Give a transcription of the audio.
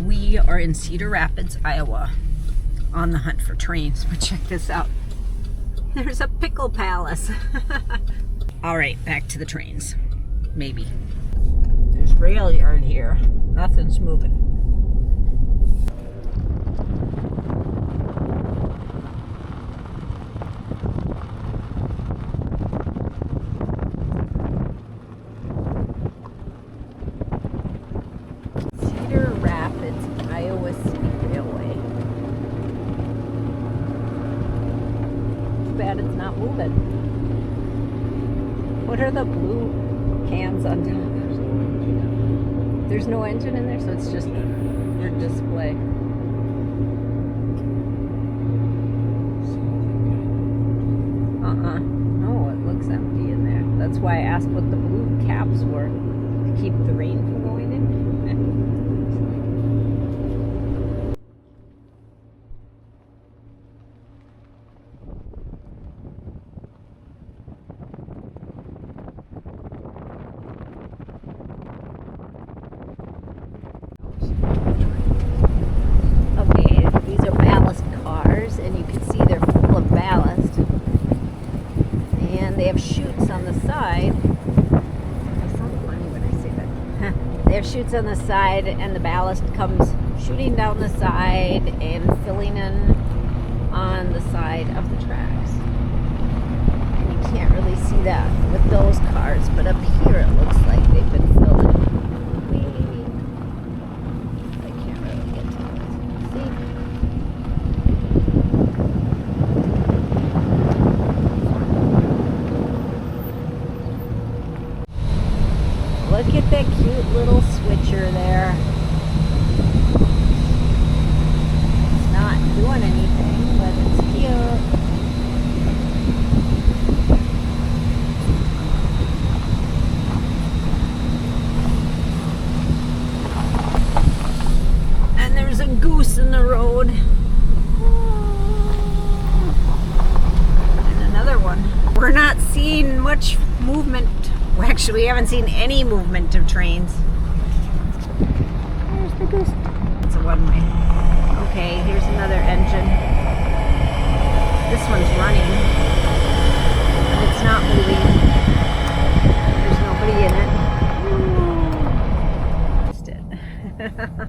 We are in Cedar Rapids, Iowa, on the hunt for trains. But check this out. There's a pickle palace. All right, back to the trains. Maybe. There's rail yard here. Nothing's moving. Cedar Rapids, Iowa City Railway. Too bad it's not moving. What are the blue cans on top? There's no engine in there, so it's just for display. No, it looks empty in there. That's why I asked what the blue caps were, to keep the rain from going in. And you can see they're full of ballast, and they have chutes on the side. I sound funny when I say that. They have chutes on the side, and the ballast comes shooting down the side and filling in on the side of the tracks. And you can't really see that with those cars, but up here it looks like they've been filling. I can't really get to it. See? Look at that cute little switcher there. It's not doing anything, but it's cute. And there's a goose in the road. And another one. We're not seeing much movement. Well, actually, we haven't seen any movement of trains. There's the goose. It's a one-way. Okay, here's another engine. This one's running, but it's not moving. There's nobody in it. Missed it.